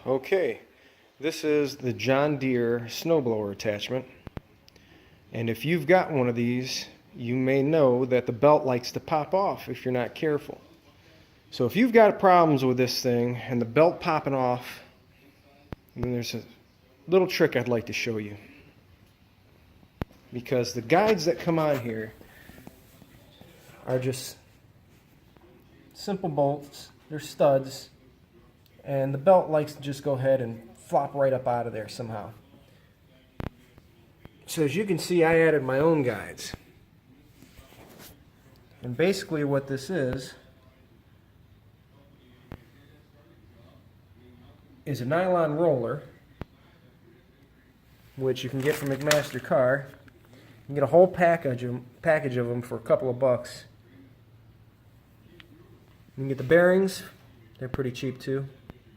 Okay, this is the John Deere snowblower attachment, and if you've got one of these, you may know that the belt likes to pop off if you're not careful. So if you've got problems with this thing and the belt popping off, then there's a little trick I'd like to show you. Because the guides that come on here are just simple bolts, they're studs, and the belt likes to just go ahead and flop right up out of there somehow. So as you can see, I added my own guides. And basically what this is a nylon roller, which you can get from McMaster Car. You can get a whole package of them for a couple of bucks. You can get the bearings, they're pretty cheap too,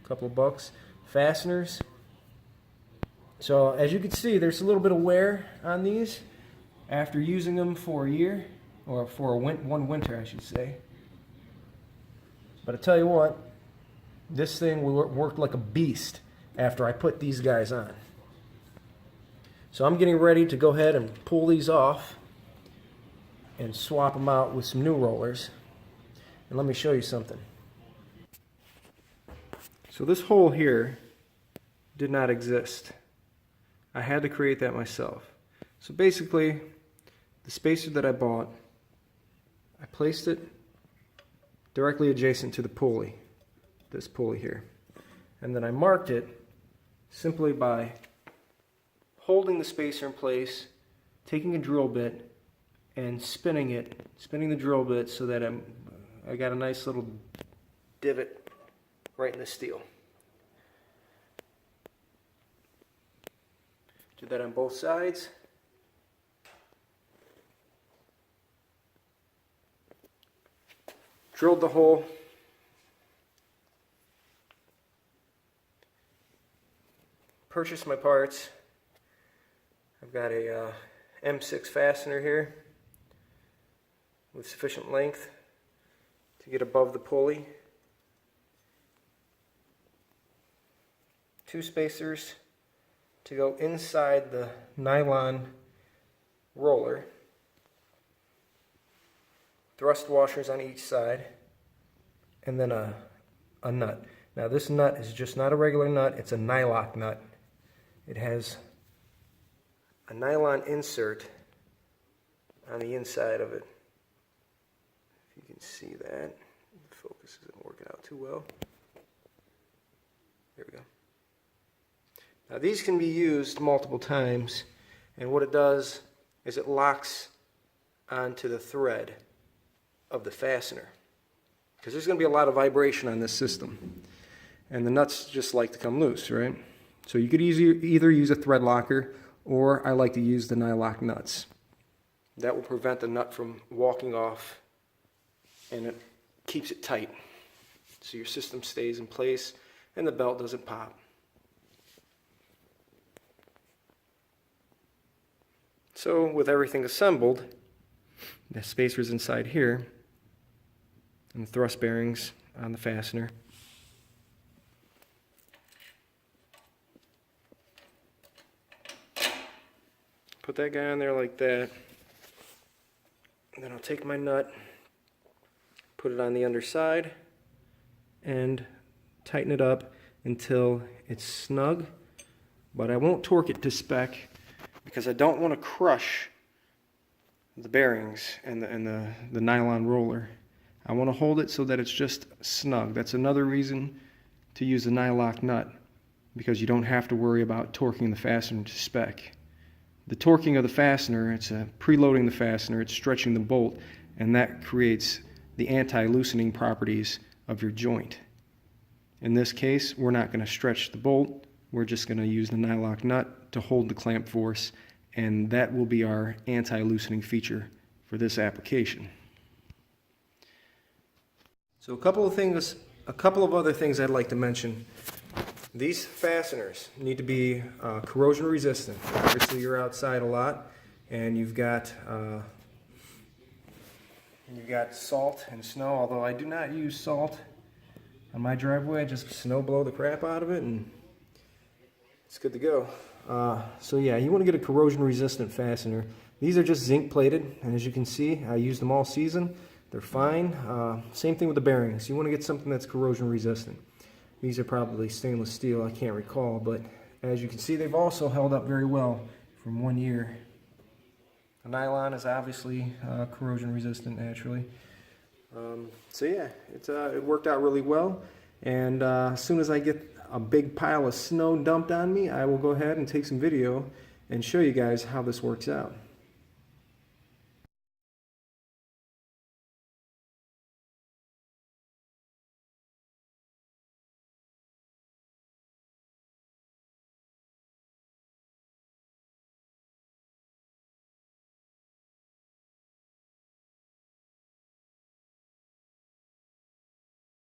a couple of bucks. Fasteners. So as you can see, there's a little bit of wear on these after using them for a year, or for one winter I should say. But I tell you what, this thing worked like a beast after I put these guys on. So I'm getting ready to go ahead and pull these off and swap them out with some new rollers. And let me show you something. So this hole here did not exist. I had to create that myself. So basically, the spacer that I bought, I placed it directly adjacent to the pulley, this pulley here. And then I marked it simply by holding the spacer in place, taking a drill bit, and spinning the drill bit so that I got a nice little divot right in the steel. Do that on both sides. Drilled the hole. Purchased my parts. I've got a M6 fastener here with sufficient length to get above the pulley. 2 spacers to go inside the nylon roller. Thrust washers on each side, and then a nut. Now this nut is just not a regular nut, it's a Locknut. It has a Nylon-Insert on the inside of it. If you can see that, the focus isn't working out too well. There we go. Now these can be used multiple times, and what it does is it locks onto the thread of the fastener, because there's going to be a lot of vibration on this system, and the nuts just like to come loose, right? So you could either use a thread locker, or I like to use the Nylock nuts. That will prevent the nut from walking off, and it keeps it tight, so your system stays in place and the belt doesn't pop. So with everything assembled, the spacers inside here, and the thrust bearings on the fastener, put that guy on there like that, and then I'll take my nut, put it on the underside, and tighten it up until it's snug, but I won't torque it to spec because I don't want to crush the bearings and the nylon roller. I want to hold it so that it's just snug. That's another reason to use the Nylock nut, because you don't have to worry about torquing the fastener to spec. The torquing of the fastener, it's preloading the fastener, it's stretching the bolt, and that creates the anti-loosening properties of your joint. In this case, we're not going to stretch the bolt, we're just going to use the Nylock nut to hold the clamp force, and that will be our anti-loosening feature for this application. So a couple of other things I'd like to mention. These fasteners need to be corrosion resistant. Obviously you're outside a lot and you've got salt and snow, although I do not use salt on my driveway. I just snow blow the crap out of it and it's good to go. So yeah, you want to get a corrosion resistant fastener. These are just zinc plated, and as you can see, I used them all season. They're fine. Same thing with the bearings. You want to get something that's corrosion resistant. These are probably stainless steel, I can't recall, but as you can see, they've also held up very well from 1 year. The nylon is obviously corrosion resistant naturally. So yeah, it worked out really well. And as soon as I get a big pile of snow dumped on me, I will go ahead and take some video and show you guys how this works out.